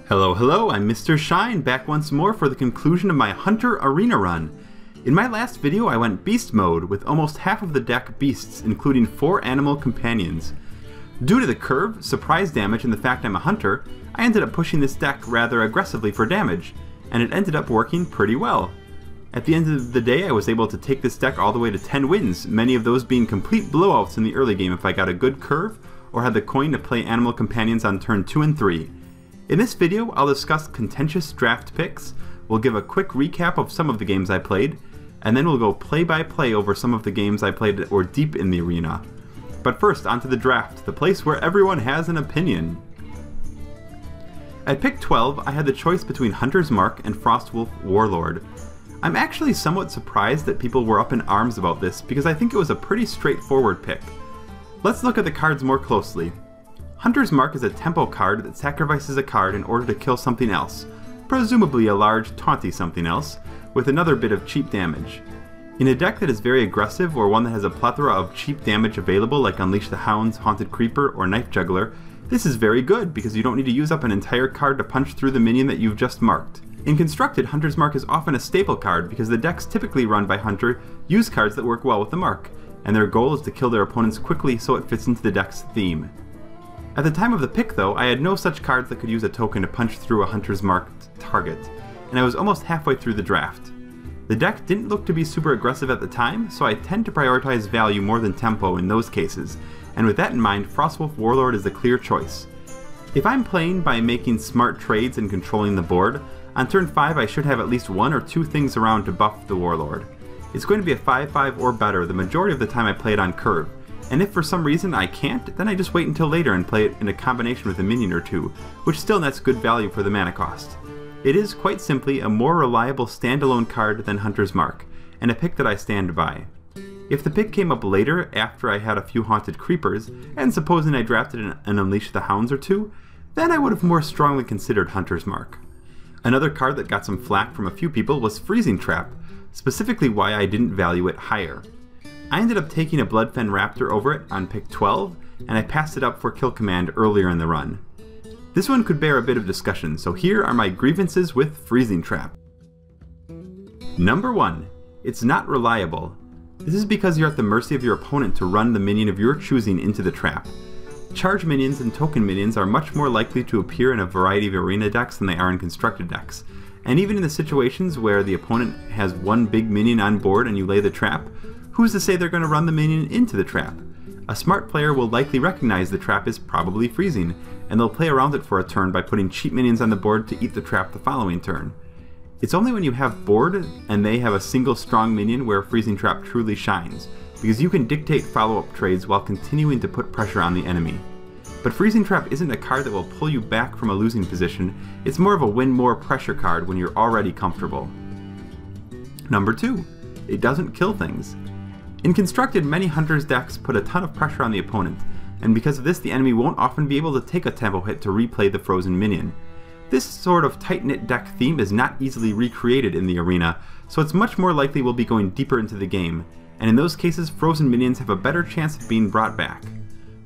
Hello, I'm MrShine, back once more for the conclusion of my Hunter Arena run. In my last video I went beast mode with almost half of the deck beasts, including 4 animal companions. Due to the curve, surprise damage, and the fact I'm a hunter, I ended up pushing this deck rather aggressively for damage, and it ended up working pretty well. At the end of the day I was able to take this deck all the way to 10 wins, many of those being complete blowouts in the early game if I got a good curve or had the coin to play animal companions on turn 2 and 3. In this video, I'll discuss contentious draft picks, we'll give a quick recap of some of the games I played, and then we'll go play by play over some of the games I played that were deep in the arena. But first, onto the draft, the place where everyone has an opinion. At pick 12, I had the choice between Hunter's Mark and Frostwolf Warlord. I'm actually somewhat surprised that people were up in arms about this because I think it was a pretty straightforward pick. Let's look at the cards more closely. Hunter's Mark is a tempo card that sacrifices a card in order to kill something else, presumably a large, taunty something else, with another bit of cheap damage. In a deck that is very aggressive or one that has a plethora of cheap damage available like Unleash the Hounds, Haunted Creeper, or Knife Juggler, this is very good because you don't need to use up an entire card to punch through the minion that you've just marked. In Constructed, Hunter's Mark is often a staple card because the decks typically run by Hunter use cards that work well with the mark, and their goal is to kill their opponents quickly so it fits into the deck's theme. At the time of the pick though, I had no such cards that could use a token to punch through a Hunter's Marked target, and I was almost halfway through the draft. The deck didn't look to be super aggressive at the time, so I tend to prioritize value more than tempo in those cases, and with that in mind, Frostwolf Warlord is the clear choice. If I'm playing by making smart trades and controlling the board, on turn 5 I should have at least 1 or 2 things around to buff the Warlord. It's going to be a 5/5 or better the majority of the time I play it on curve, and if for some reason I can't, then I just wait until later and play it in a combination with a minion or 2, which still nets good value for the mana cost. It is quite simply a more reliable standalone card than Hunter's Mark, and a pick that I stand by. If the pick came up later after I had a few Haunted Creepers, and supposing I drafted an Unleash the Hounds or 2, then I would have more strongly considered Hunter's Mark. Another card that got some flack from a few people was Freezing Trap, specifically why I didn't value it higher. I ended up taking a Bloodfen Raptor over it on pick 12, and I passed it up for Kill Command earlier in the run. This one could bear a bit of discussion, so here are my grievances with Freezing Trap. Number 1. It's not reliable. This is because you're at the mercy of your opponent to run the minion of your choosing into the trap. Charge minions and token minions are much more likely to appear in a variety of arena decks than they are in constructed decks, and even in the situations where the opponent has one big minion on board and you lay the trap, who's to say they're going to run the minion into the trap? A smart player will likely recognize the trap is probably freezing, and they'll play around it for a turn by putting cheap minions on the board to eat the trap the following turn. It's only when you have board and they have a single strong minion where Freezing Trap truly shines, because you can dictate follow-up trades while continuing to put pressure on the enemy. But Freezing Trap isn't a card that will pull you back from a losing position, it's more of a win more pressure card when you're already comfortable. Number 2. It doesn't kill things. In Constructed, many Hunters decks put a ton of pressure on the opponent, and because of this the enemy won't often be able to take a tempo hit to replay the frozen minion. This sort of tight-knit deck theme is not easily recreated in the arena, so it's much more likely we'll be going deeper into the game, and in those cases frozen minions have a better chance of being brought back.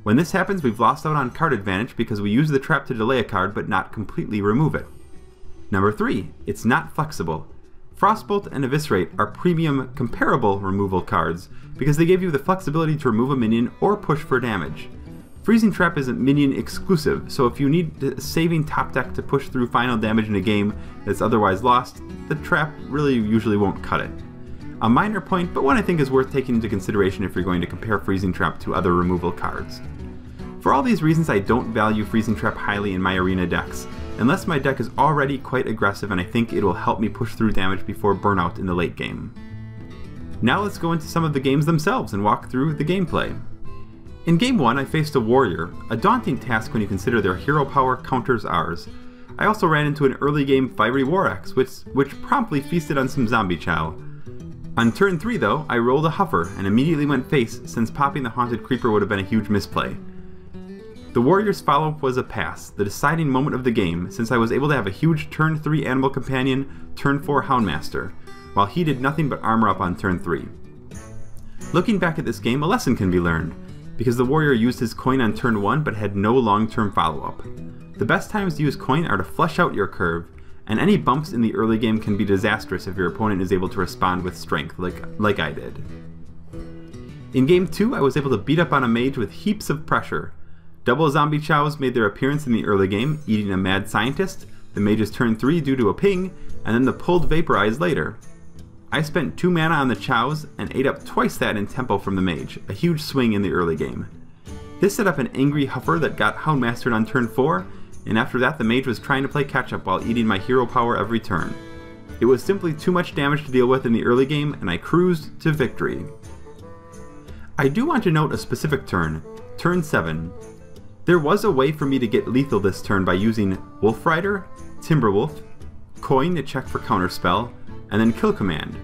When this happens, we've lost out on card advantage because we use the trap to delay a card but not completely remove it. Number 3. It's not flexible. Frostbolt and Eviscerate are premium comparable removal cards because they give you the flexibility to remove a minion or push for damage. Freezing Trap isn't minion exclusive, so if you need a saving top deck to push through final damage in a game that's otherwise lost, the trap really usually won't cut it. A minor point, but one I think is worth taking into consideration if you're going to compare Freezing Trap to other removal cards. For all these reasons I don't value Freezing Trap highly in my arena decks, unless my deck is already quite aggressive and I think it will help me push through damage before burnout in the late game. Now let's go into some of the games themselves and walk through the gameplay. In Game 1 I faced a warrior, a daunting task when you consider their hero power counters ours. I also ran into an early game Fiery War Axe, which promptly feasted on some zombie chow. On turn 3 though, I rolled a Huffer and immediately went face since popping the Haunted Creeper would have been a huge misplay. The warrior's follow-up was a pass, the deciding moment of the game, since I was able to have a huge turn 3 animal companion, turn 4 Houndmaster, while he did nothing but armor up on turn 3. Looking back at this game, a lesson can be learned. because the warrior used his coin on turn 1 but had no long-term follow-up. The best times to use coin are to flesh out your curve, and any bumps in the early game can be disastrous if your opponent is able to respond with strength, like I did. In game 2, I was able to beat up on a mage with heaps of pressure. Double zombie chows made their appearance in the early game, eating a mad scientist, the mage's turn 3 due to a ping, and then the pulled vaporize later. I spent 2 mana on the chows and ate up twice that in tempo from the mage, a huge swing in the early game. This set up an angry huffer that got Houndmastered on turn 4, and after that the mage was trying to play catch up while eating my hero power every turn. It was simply too much damage to deal with in the early game, and I cruised to victory. I do want to note a specific turn, turn 7. There was a way for me to get lethal this turn by using Wolf Rider, Timberwolf, Coin to check for counterspell, and then Kill Command.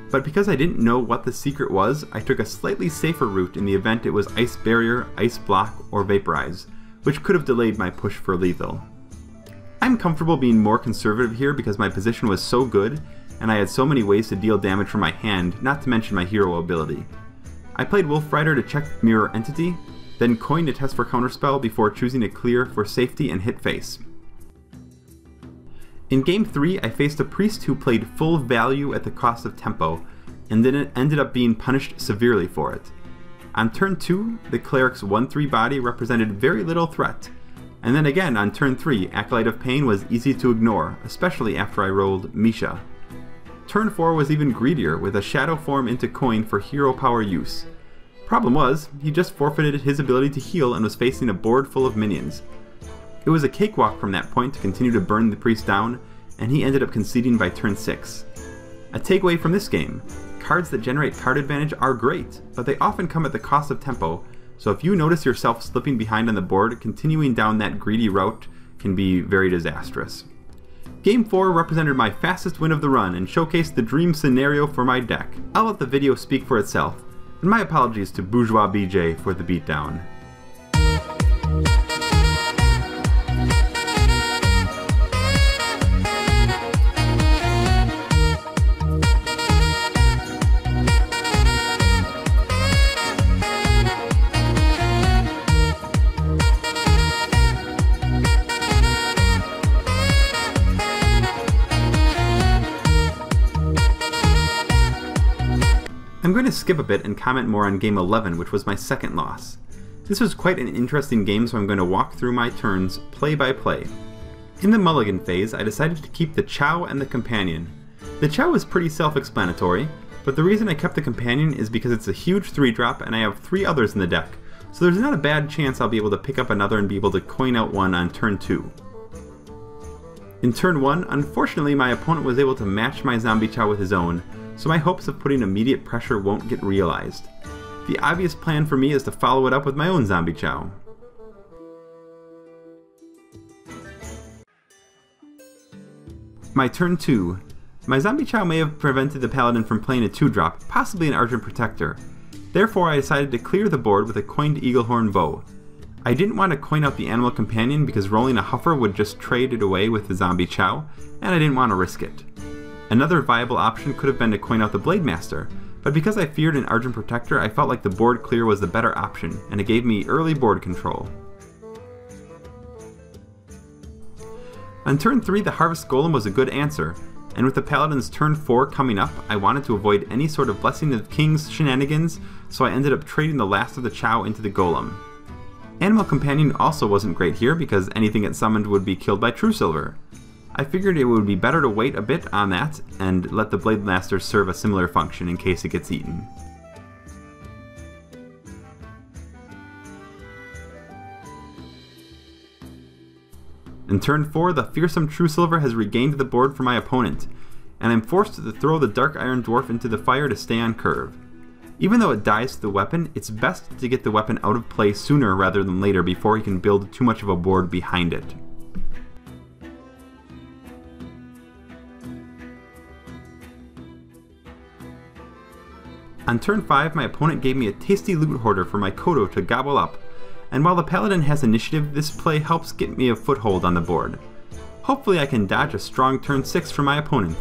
But because I didn't know what the secret was, I took a slightly safer route in the event it was Ice Barrier, Ice Block, or Vaporize, which could have delayed my push for lethal. I'm comfortable being more conservative here because my position was so good, and I had so many ways to deal damage from my hand, not to mention my hero ability. I played Wolf Rider to check Mirror Entity, then Coin to test for counterspell before choosing to clear for safety and hit face. In game 3, I faced a priest who played full value at the cost of tempo, and then it ended up being punished severely for it. On turn 2, the cleric's 1/3 body represented very little threat, and then again on turn 3, Acolyte of Pain was easy to ignore, especially after I rolled Misha. Turn 4 was even greedier, with a shadow form into Coin for hero power use. Problem was, he just forfeited his ability to heal and was facing a board full of minions. It was a cakewalk from that point to continue to burn the priest down, and he ended up conceding by turn 6. A takeaway from this game: cards that generate card advantage are great, but they often come at the cost of tempo, so if you notice yourself slipping behind on the board, continuing down that greedy route can be very disastrous. Game 4 represented my fastest win of the run and showcased the dream scenario for my deck. I'll let the video speak for itself, and my apologies to Bourgeois BJ for the beatdown. I'm going to skip a bit and comment more on Game 11, which was my second loss. This was quite an interesting game, so I'm going to walk through my turns play by play. In the mulligan phase, I decided to keep the Chow and the Companion. The Chow is pretty self-explanatory, but the reason I kept the Companion is because it's a huge 3-drop and I have 3 others in the deck, so there's not a bad chance I'll be able to pick up another and be able to coin out one on turn 2. In turn 1, unfortunately my opponent was able to match my Zombie Chow with his own, so my hopes of putting immediate pressure won't get realized. The obvious plan for me is to follow it up with my own Zombie Chow. My turn 2. My Zombie Chow may have prevented the Paladin from playing a 2-drop, possibly an Argent Protector. Therefore I decided to clear the board with a coined Eaglehorn Bow. I didn't want to coin out the Animal Companion because rolling a Huffer would just trade it away with the Zombie Chow, and I didn't want to risk it. Another viable option could have been to coin out the Blade Master, but because I feared an Argent Protector, I felt like the board clear was the better option, and it gave me early board control. On turn 3, the Harvest Golem was a good answer, and with the Paladin's turn 4 coming up, I wanted to avoid any sort of Blessing of Kings shenanigans, so I ended up trading the last of the Chow into the Golem. Animal Companion also wasn't great here because anything it summoned would be killed by True Silver. I figured it would be better to wait a bit on that and let the Blade Master serve a similar function in case it gets eaten. In turn 4, the fearsome True Silver has regained the board for my opponent, and I'm forced to throw the Dark Iron Dwarf into the fire to stay on curve. Even though it dies to the weapon, it's best to get the weapon out of play sooner rather than later before he can build too much of a board behind it. On turn 5, my opponent gave me a tasty loot hoarder for my Kodo to gobble up, and while the Paladin has initiative, this play helps get me a foothold on the board. Hopefully I can dodge a strong turn 6 for my opponent.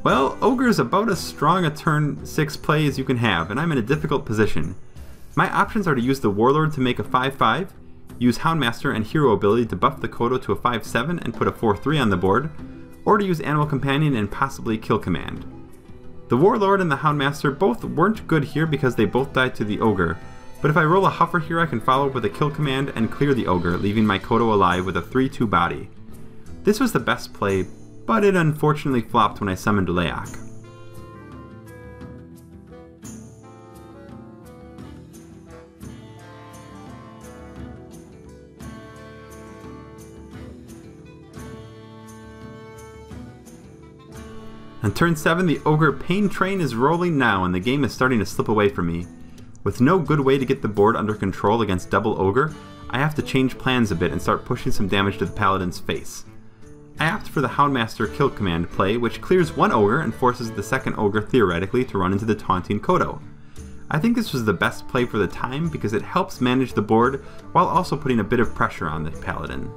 Well, Ogre is about as strong a turn 6 play as you can have, and I'm in a difficult position. My options are to use the Warlord to make a 5-5, use Houndmaster and Hero ability to buff the Kodo to a 5-7 and put a 4-3 on the board, or to use Animal Companion and possibly Kill Command. The Warlord and the Houndmaster both weren't good here because they both died to the Ogre, but if I roll a Huffer here I can follow up with a Kill Command and clear the Ogre, leaving my Kodo alive with a 3-2 body. This was the best play, but it unfortunately flopped when I summoned Leok. On turn 7, the Ogre Pain Train is rolling now and the game is starting to slip away from me. With no good way to get the board under control against double Ogre, I have to change plans a bit and start pushing some damage to the Paladin's face. I opt for the Houndmaster Kill Command play, which clears one Ogre and forces the second Ogre theoretically to run into the taunting Kodo. I think this was the best play for the time because it helps manage the board while also putting a bit of pressure on the Paladin.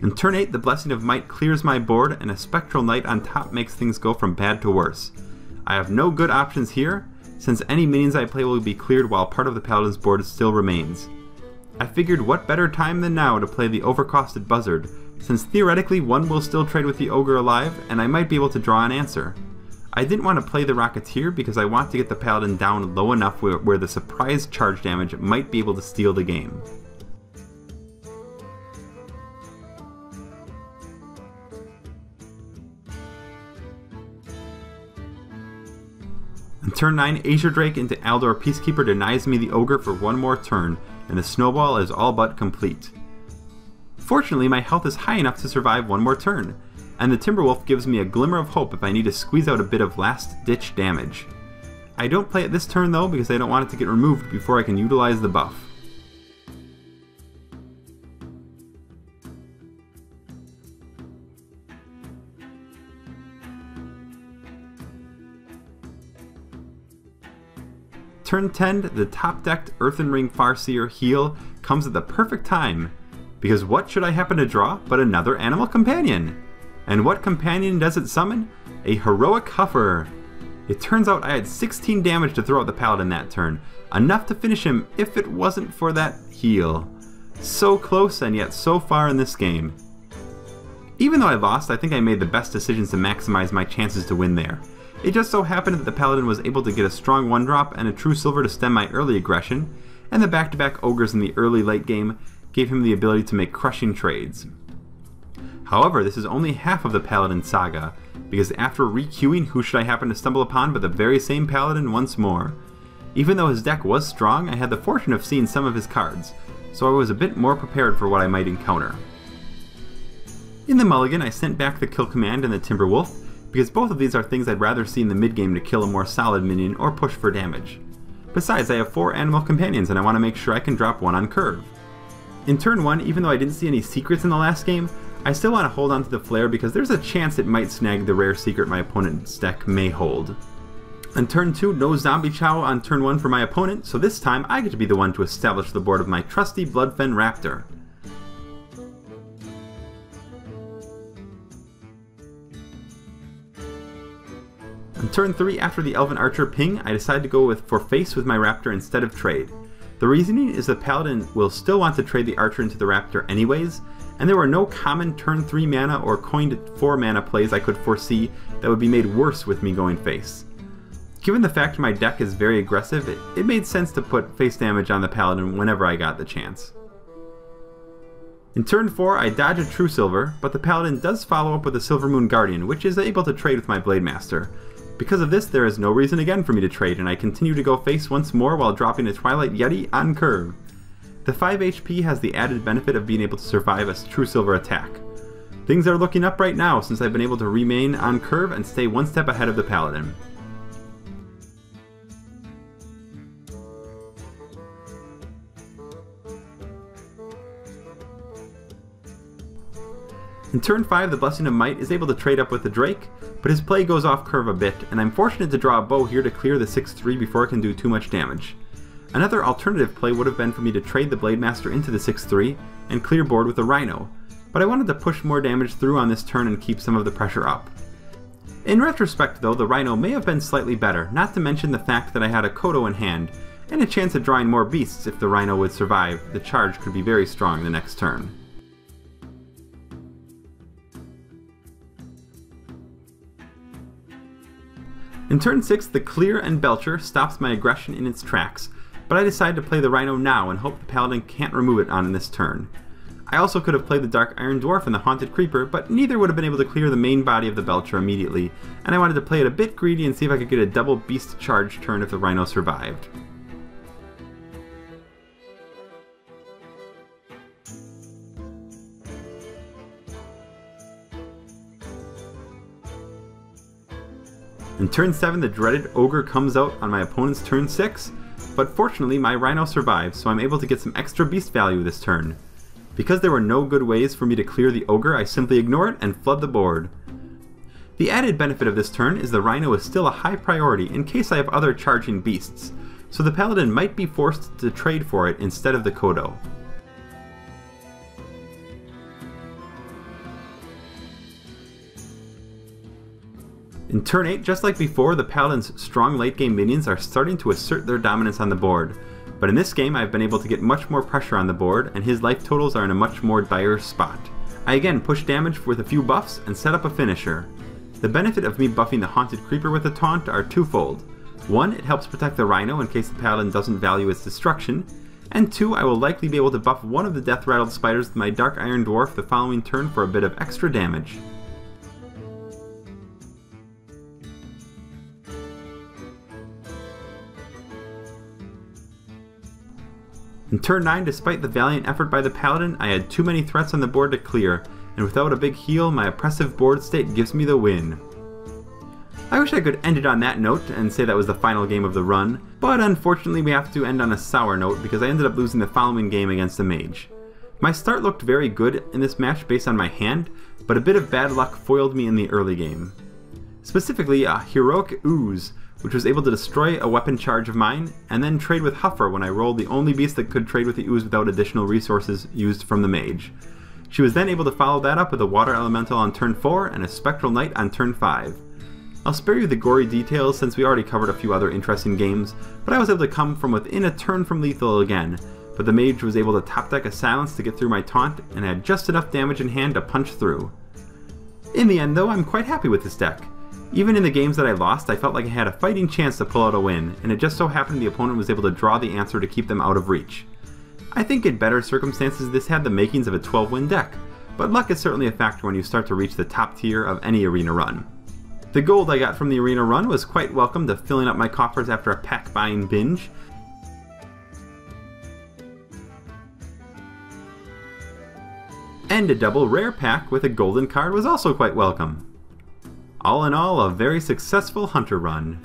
In turn 8, the Blessing of Might clears my board, and a Spectral Knight on top makes things go from bad to worse. I have no good options here, since any minions I play will be cleared while part of the Paladin's board still remains. I figured what better time than now to play the overcosted Buzzard, since theoretically one will still trade with the Ogre alive, and I might be able to draw an answer. I didn't want to play the Rocketeer because I want to get the Paladin down low enough where the surprise charge damage might be able to steal the game. On turn 9, Azure Drake into Aldor Peacekeeper denies me the Ogre for one more turn, and the snowball is all but complete. Fortunately, my health is high enough to survive one more turn, and the Timberwolf gives me a glimmer of hope if I need to squeeze out a bit of last-ditch damage. I don't play it this turn though because I don't want it to get removed before I can utilize the buff. Turn 10, the top-decked Earthen Ring Farseer heal comes at the perfect time, because what should I happen to draw but another Animal Companion? And what companion does it summon? A Heroic Huffer! It turns out I had 16 damage to throw at the Paladin that turn, enough to finish him if it wasn't for that heal. So close and yet so far in this game. Even though I lost, I think I made the best decisions to maximize my chances to win there. It just so happened that the Paladin was able to get a strong 1-drop and a True Silver to stem my early aggression, and the back-to-back Ogres in the early-late game gave him the ability to make crushing trades. However, this is only half of the Paladin saga, because after re-queuing, who should I happen to stumble upon but the very same Paladin once more. Even though his deck was strong, I had the fortune of seeing some of his cards, so I was a bit more prepared for what I might encounter. In the mulligan, I sent back the Kill Command and the Timberwolf, because both of these are things I'd rather see in the mid-game to kill a more solid minion or push for damage. Besides, I have 4 Animal Companions and I want to make sure I can drop one on curve. In turn 1, even though I didn't see any secrets in the last game, I still want to hold on to the Flare because there's a chance it might snag the rare secret my opponent's deck may hold. On turn 2, no Zombie Chow on turn 1 for my opponent, so this time I get to be the one to establish the board of my trusty Bloodfen Raptor. On turn 3, after the Elven Archer ping, I decide to go for face with my Raptor instead of trade. The reasoning is the Paladin will still want to trade the Archer into the Raptor anyways, and there were no common turn 3 mana or coined 4 mana plays I could foresee that would be made worse with me going face. Given the fact my deck is very aggressive, it made sense to put face damage on the Paladin whenever I got the chance. In turn 4, I dodge a True Silver, but the Paladin does follow up with a Silvermoon Guardian, which is able to trade with my Blade Master. Because of this, there is no reason again for me to trade, and I continue to go face once more while dropping a Twilight Yeti on curve. The 5 HP has the added benefit of being able to survive a True Silver attack. Things are looking up right now since I've been able to remain on curve and stay one step ahead of the Paladin. In turn 5, the Blessing of Might is able to trade up with the Drake, but his play goes off curve a bit, and I'm fortunate to draw a bow here to clear the 6-3 before it can do too much damage. Another alternative play would have been for me to trade the Blademaster into the 6-3 and clear board with a Rhino, but I wanted to push more damage through on this turn and keep some of the pressure up. In retrospect though, the Rhino may have been slightly better, not to mention the fact that I had a Kodo in hand, and a chance at drawing more beasts if the Rhino would survive. The charge could be very strong the next turn. In turn 6, the Clear and Belcher stops my aggression in its tracks, but I decide to play the Rhino now and hope the Paladin can't remove it on this turn. I also could have played the Dark Iron Dwarf and the Haunted Creeper, but neither would have been able to clear the main body of the Belcher immediately, and I wanted to play it a bit greedy and see if I could get a double beast charge turn if the Rhino survived. In turn 7, the dreaded Ogre comes out on my opponent's turn 6, but fortunately my Rhino survives, so I'm able to get some extra beast value this turn. Because there were no good ways for me to clear the Ogre, I simply ignore it and flood the board. The added benefit of this turn is the Rhino is still a high priority in case I have other charging beasts, so the Paladin might be forced to trade for it instead of the Kodo. In turn 8, just like before, the Paladin's strong late game minions are starting to assert their dominance on the board, but in this game I've been able to get much more pressure on the board, and his life totals are in a much more dire spot. I again push damage with a few buffs and set up a finisher. The benefit of me buffing the Haunted Creeper with a taunt are twofold. One, it helps protect the Rhino in case the Paladin doesn't value its destruction, and two, I will likely be able to buff one of the Death Rattled Spiders with my Dark Iron Dwarf the following turn for a bit of extra damage. In turn 9, despite the valiant effort by the Paladin, I had too many threats on the board to clear, and without a big heal, my oppressive board state gives me the win. I wish I could end it on that note and say that was the final game of the run, but unfortunately we have to end on a sour note because I ended up losing the following game against a mage. My start looked very good in this match based on my hand, but a bit of bad luck foiled me in the early game. Specifically, a Heroic Ooze, which was able to destroy a weapon charge of mine, and then trade with Huffer when I rolled the only beast that could trade with the Ooze without additional resources used from the mage. She was then able to follow that up with a Water Elemental on turn 4 and a Spectral Knight on turn 5. I'll spare you the gory details since we already covered a few other interesting games, but I was able to come from within a turn from lethal again, but the mage was able to top deck a Silence to get through my taunt and had just enough damage in hand to punch through. In the end though, I'm quite happy with this deck. Even in the games that I lost, I felt like I had a fighting chance to pull out a win, and it just so happened the opponent was able to draw the answer to keep them out of reach. I think in better circumstances this had the makings of a 12-win deck, but luck is certainly a factor when you start to reach the top tier of any arena run. The gold I got from the arena run was quite welcome to filling up my coffers after a pack buying binge. And a double rare pack with a golden card was also quite welcome. All in all, a very successful hunter run.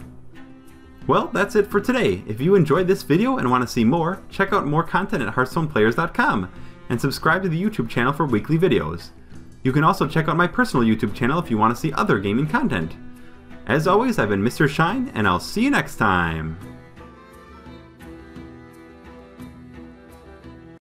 Well, that's it for today. If you enjoyed this video and want to see more, check out more content at HearthstonePlayers.com and subscribe to the YouTube channel for weekly videos. You can also check out my personal YouTube channel if you want to see other gaming content. As always, I've been MrShine, and I'll see you next time!